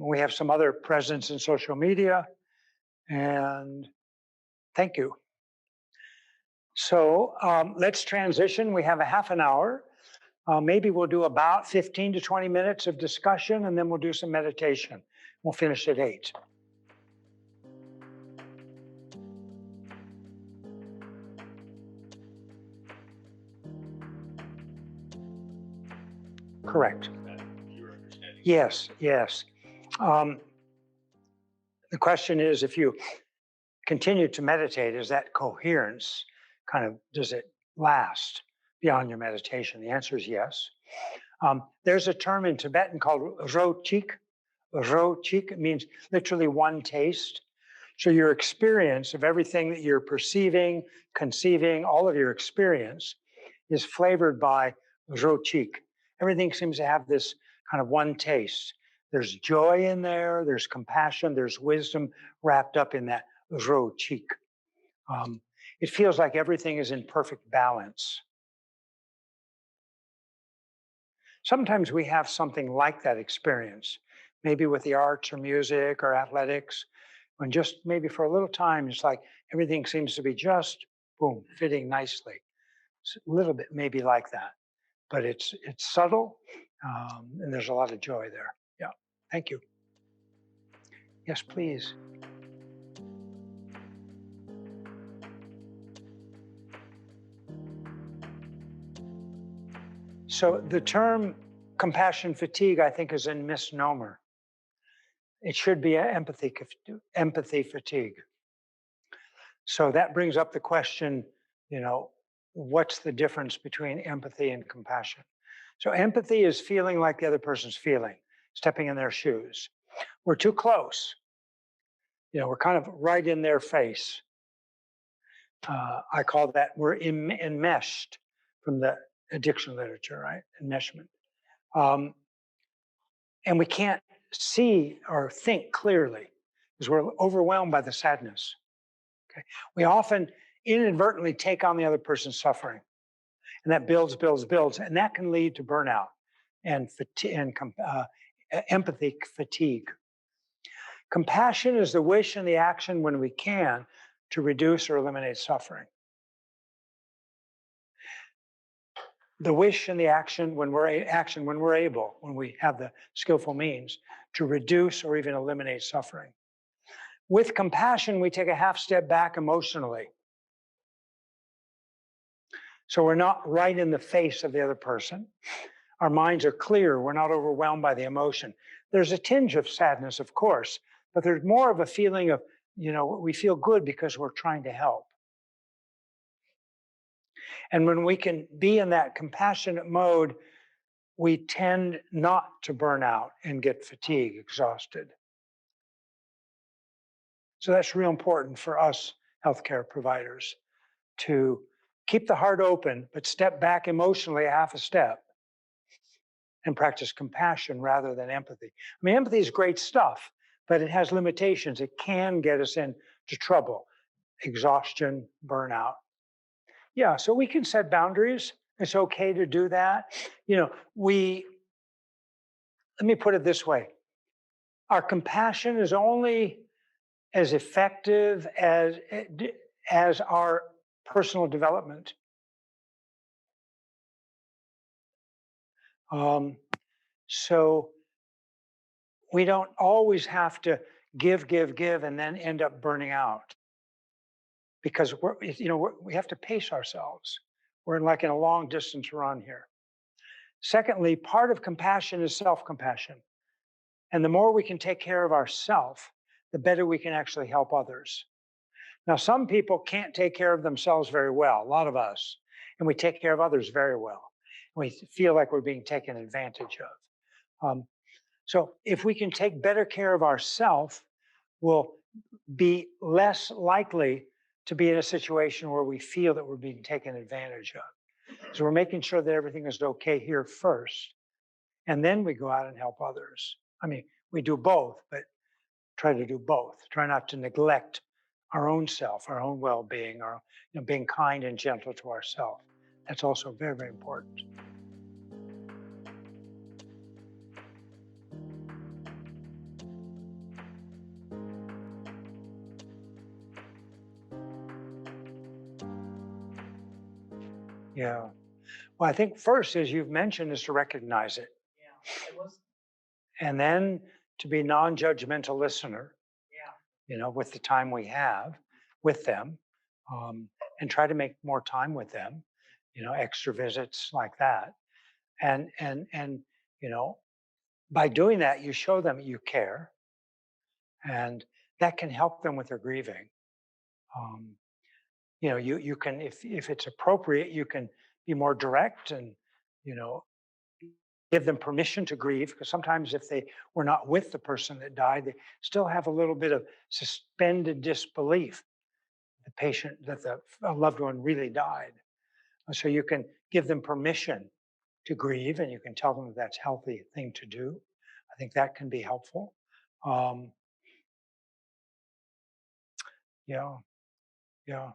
[SPEAKER 2] We have some other presence in social media. And thank you. So let's transition. We have a half an hour. Maybe we'll do about 15 to 20 minutes of discussion, and then we'll do some meditation. We'll finish at 8. Correct. Yes, yes. The question is, if you continue to meditate, is that coherence does it last beyond your meditation? The answer is yes. There's a term in Tibetan called ro-chik. Ro-chik means literally one taste. So your experience of everything that you're perceiving, conceiving, all of your experience is flavored by ro-chik. Everything seems to have this kind of one taste. There's joy in there, there's compassion, there's wisdom wrapped up in that ro-chik. It feels like everything is in perfect balance. Sometimes we have something like that experience, maybe with the arts or music or athletics, when just maybe for a little time, it's like everything seems to be just, boom, fitting nicely. It's a little bit maybe like that, but it's subtle, and there's a lot of joy there. Yeah, thank you. Yes, please. So the term compassion fatigue, I think, is a misnomer. It should be empathy fatigue. So that brings up the question, what's the difference between empathy and compassion? So empathy is feeling like the other person's feeling, stepping in their shoes. We're too close. We're kind of right in their face. I call that we're enmeshed from the addiction literature, right? Enmeshment. And we can't see or think clearly because we're overwhelmed by the sadness. Okay? We often inadvertently take on the other person's suffering, and that builds, and that can lead to burnout and empathy fatigue. Compassion is the wish and the action when we can to reduce or eliminate suffering. The wish and the action when we're able, when we have the skillful means to reduce or even eliminate suffering. With compassion, we take a half step back emotionally. So we're not right in the face of the other person. Our minds are clear. We're not overwhelmed by the emotion. There's a tinge of sadness, of course, but there's more of a feeling of, we feel good because we're trying to help. And when we can be in that compassionate mode, we tend not to burn out and get fatigued, exhausted. So that's real important for us healthcare providers to keep the heart open, but step back emotionally a half a step and practice compassion rather than empathy. I mean, empathy is great stuff, but it has limitations. It can get us into trouble, exhaustion, burnout. Yeah, so we can set boundaries. It's okay to do that. Let me put it this way. Our compassion is only as effective as our personal development. So we don't always have to give, and then end up burning out. Because we have to pace ourselves. We're in a long distance run here. Secondly, part of compassion is self-compassion. And the more we can take care of ourselves, the better we can actually help others. Now, some people can't take care of themselves very well, a lot of us, and we take care of others very well. We feel like we're being taken advantage of. So if we can take better care of ourselves, we'll be less likely to be in a situation where we feel that we're being taken advantage of. So we're making sure that everything is okay here first, and then we go out and help others. I mean, we do both, but try to do both. Try not to neglect our own self, our own well-being, our being kind and gentle to ourselves. That's also very, very important. Yeah. Well, I think first, as you've mentioned, is to recognize it.
[SPEAKER 4] Yeah, it was,
[SPEAKER 2] And then to be non-judgmental listener,
[SPEAKER 4] yeah.
[SPEAKER 2] with the time we have with them, and try to make more time with them, extra visits like that. And by doing that, you show them you care, and that can help them with their grieving. Um, you can, if it's appropriate, you can be more direct and, you know, give them permission to grieve, because sometimes if they were not with the person that died, they still have a little bit of suspended disbelief the patient that the a loved one really died. So you can give them permission to grieve, and you can tell them that that's a healthy thing to do. I think that can be helpful. Um, yeah, yeah.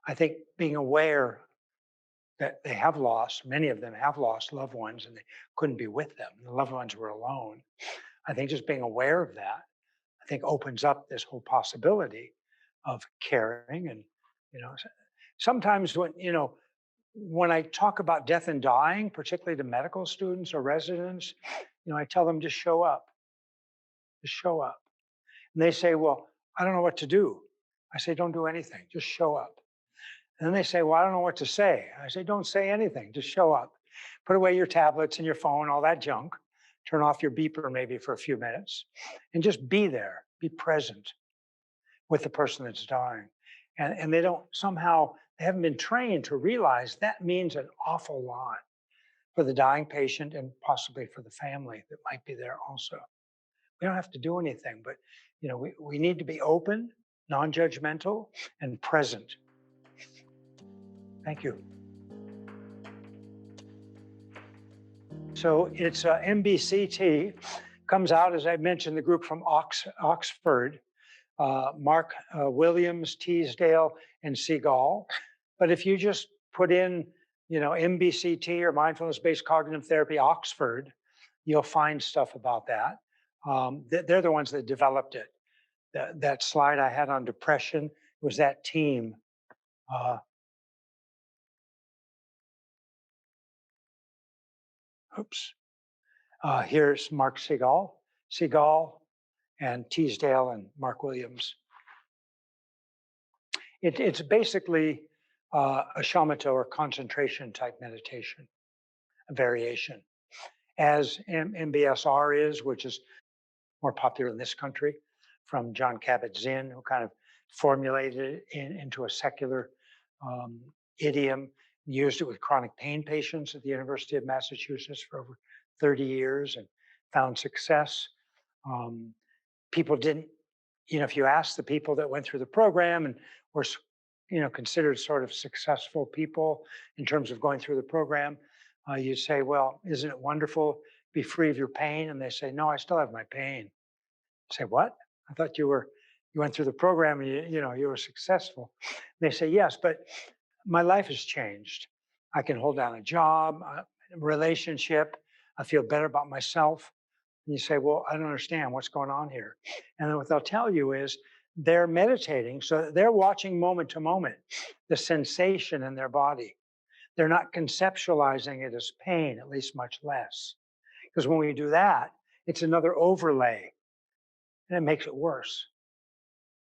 [SPEAKER 2] I think being aware that they have lost, many of them have lost loved ones, and they couldn't be with them. The loved ones were alone. I think just being aware of that, I think opens up this whole possibility of caring. And sometimes when I talk about death and dying, particularly to medical students or residents, I tell them just show up, just show up. And they say, well, I don't know what to do. I say, don't do anything, just show up. And then they say, well, I don't know what to say. I say, don't say anything, just show up. Put away your tablets and your phone, all that junk. Turn off your beeper maybe for a few minutes and just be there, be present with the person that's dying. And they don't somehow, they haven't been trained to realize that means an awful lot for the dying patient and possibly for the family that might be there also. We don't have to do anything, but we need to be open, non-judgmental, and present. Thank you. So it's MBCT, comes out, as I mentioned, the group from Oxford, Mark Williams, Teasdale, and Seagal. But if you just put in, MBCT or mindfulness-based cognitive therapy, Oxford, you'll find stuff about that. They're the ones that developed it. That slide I had on depression was that team. Oops. Here's Mark Seagal, and Teasdale and Mark Williams. It's basically a shamatha or concentration type meditation, a variation, as MBSR is, which is more popular in this country, from John Kabat-Zinn, who kind of formulated it into a secular idiom, used it with chronic pain patients at the University of Massachusetts for over 30 years and found success. People didn't, if you ask the people that went through the program and were, considered sort of successful people in terms of going through the program, you say, well, isn't it wonderful to be free of your pain? And they say, no, I still have my pain. I say, what? I thought you went through the program and you were successful. They say, yes, but my life has changed. I can hold down a job, a relationship. I feel better about myself. And you say, well, I don't understand what's going on here. And then what they'll tell you is they're meditating. So they're watching moment to moment, the sensation in their body. They're not conceptualizing it as pain, at least much less. Because when we do that, it's another overlay and it makes it worse.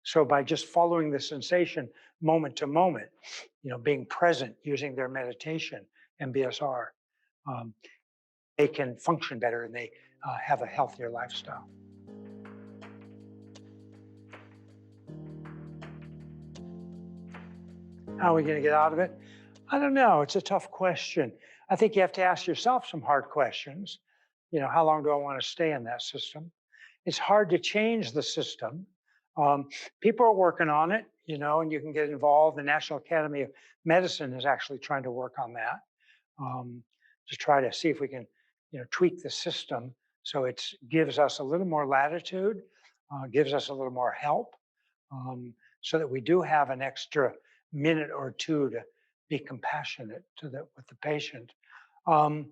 [SPEAKER 2] So by just following the sensation moment to moment, being present using their meditation, MBSR, they can function better and they have a healthier lifestyle. How are we going to get out of it? I don't know. It's a tough question. I think you have to ask yourself some hard questions. How long do I want to stay in that system? It's hard to change the system. Um, People are working on it, and you can get involved. The National Academy of Medicine is actually trying to work on that, to try to see if we can, tweak the system so it gives us a little more latitude, gives us a little more help, so that we do have an extra minute or two to be compassionate with the patient. Um,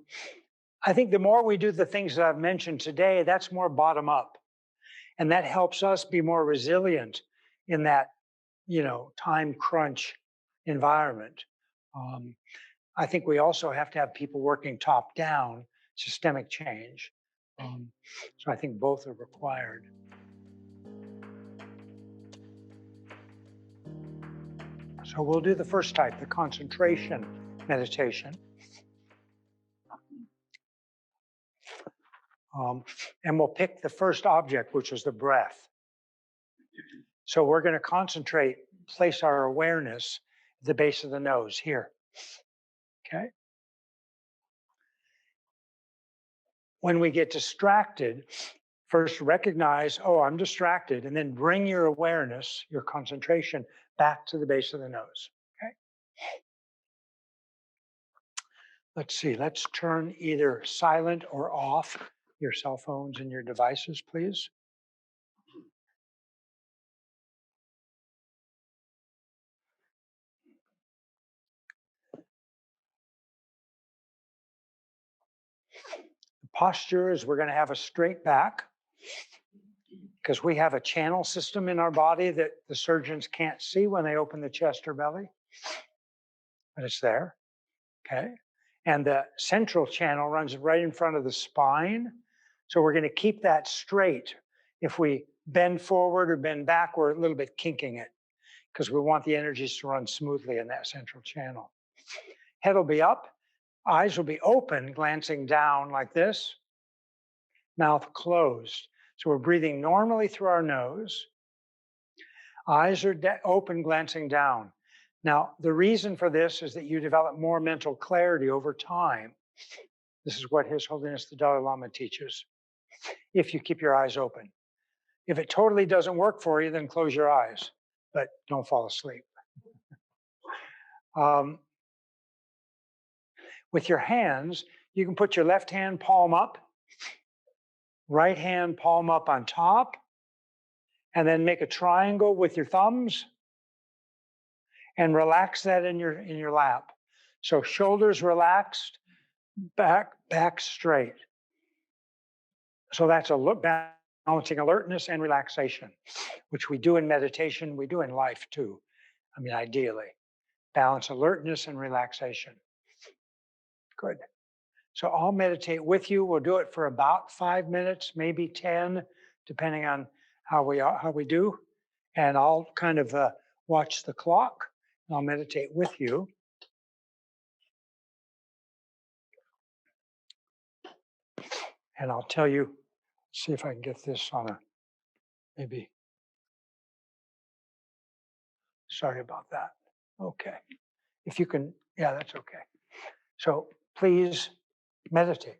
[SPEAKER 2] I think the more we do the things that I've mentioned today, that's more bottom up. And that helps us be more resilient in that, time crunch environment. Um, I think we also have to have people working top down, systemic change. So I think both are required. So we'll do the first type, the concentration meditation. And we'll pick the first object, which is the breath. So we're going to concentrate, place our awareness at the base of the nose here. Okay. When we get distracted, first recognize, oh, I'm distracted, and then bring your awareness, your concentration back to the base of the nose. Okay. Let's see, let's turn either silent or off your cell phones and your devices, please. The posture is we're going to have a straight back because we have a channel system in our body that the surgeons can't see when they open the chest or belly, but it's there. Okay. And the central channel runs right in front of the spine. So we're going to keep that straight. If we bend forward or bend back, we're a little bit kinking it because we want the energies to run smoothly in that central channel. Head will be up, eyes will be open, glancing down like this, mouth closed. So we're breathing normally through our nose. Eyes are open, glancing down. Now, the reason for this is that you develop more mental clarity over time. This is what His Holiness the Dalai Lama teaches, if you keep your eyes open. If it totally doesn't work for you, then close your eyes, but don't fall asleep. With your hands, you can put your left hand palm up, right hand palm up on top, and then make a triangle with your thumbs and relax that in your lap. So shoulders relaxed, back straight. So that's a look, balancing alertness and relaxation, which we do in meditation, we do in life too. I mean, ideally, balance alertness and relaxation. Good. So I'll meditate with you. We'll do it for about 5 minutes, maybe 10, depending on how we do. And I'll kind of watch the clock. And I'll meditate with you. And I'll tell you, see if I can get this on a, maybe. Sorry about that. Okay. If you can, yeah, that's okay. So please meditate.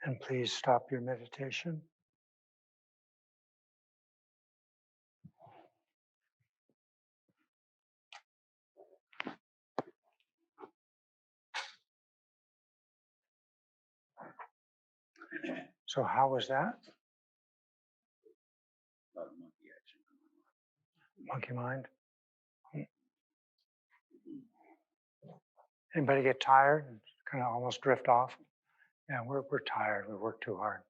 [SPEAKER 2] And please stop your meditation. So how was that? Monkey mind? Anybody get tired and kind of almost drift off? Yeah, we're tired. We work too hard.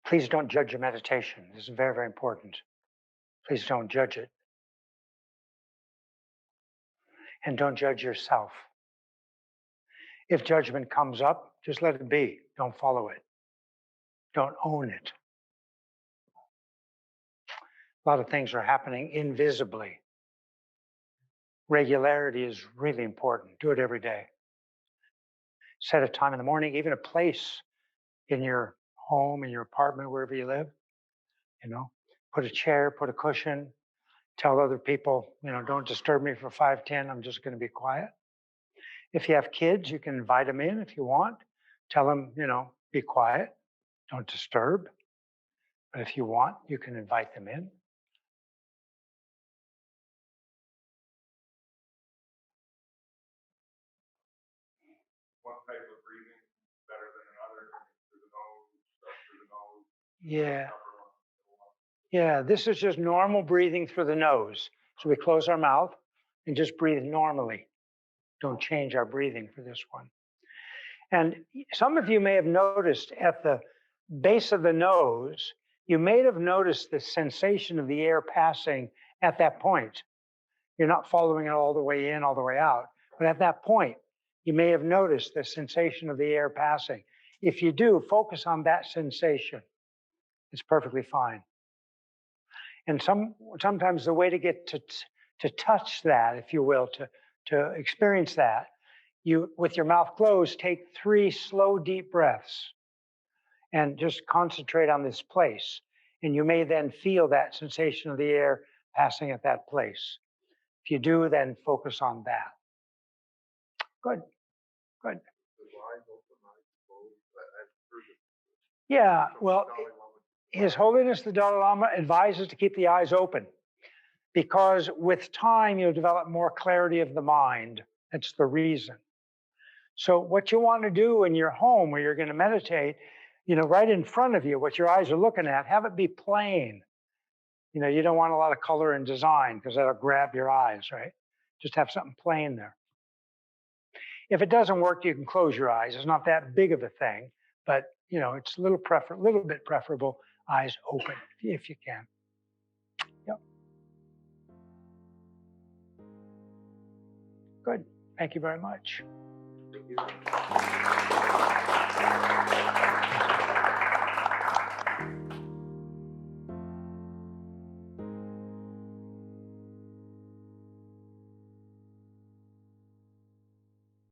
[SPEAKER 2] Please don't judge your meditation. This is very, very important. Please don't judge it. And don't judge yourself. If judgment comes up, just let it be. Don't follow it. Don't own it. A lot of things are happening invisibly. Regularity is really important. Do it every day. Set a time in the morning, even a place in your home, in your apartment, wherever you live. Put a chair, put a cushion, tell other people, don't disturb me for 5, 10, I'm just going to be quiet. If you have kids, you can invite them in if you want. Tell them, be quiet, don't disturb. But if you want, you can invite them in.
[SPEAKER 5] One type of breathing better than another, through the nose, stuff through the nose.
[SPEAKER 2] Yeah. Yeah, this is just normal breathing through the nose. So we close our mouth and just breathe normally. Don't change our breathing for this one. And some of you may have noticed at the base of the nose, you may have noticed the sensation of the air passing at that point. You're not following it all the way in, all the way out. But at that point, you may have noticed the sensation of the air passing. If you do, focus on that sensation. It's perfectly fine. And sometimes the way to get to touch that, if you will, to experience that, you, with your mouth closed, take 3 slow, deep breaths and just concentrate on this place. And you may then feel that sensation of the air passing at that place. If you do, then focus on that. Good, good. Yeah, well, His Holiness the Dalai Lama advises to keep the eyes open because with time you'll develop more clarity of the mind. That's the reason. So what you want to do in your home where you're going to meditate, right in front of you, what your eyes are looking at, have it be plain. You don't want a lot of color and design because that'll grab your eyes, right? Just have something plain there. If it doesn't work, you can close your eyes. It's not that big of a thing, but it's a little bit preferable, eyes open if you can. Yep. Good. Thank you very much.
[SPEAKER 3] Thank you.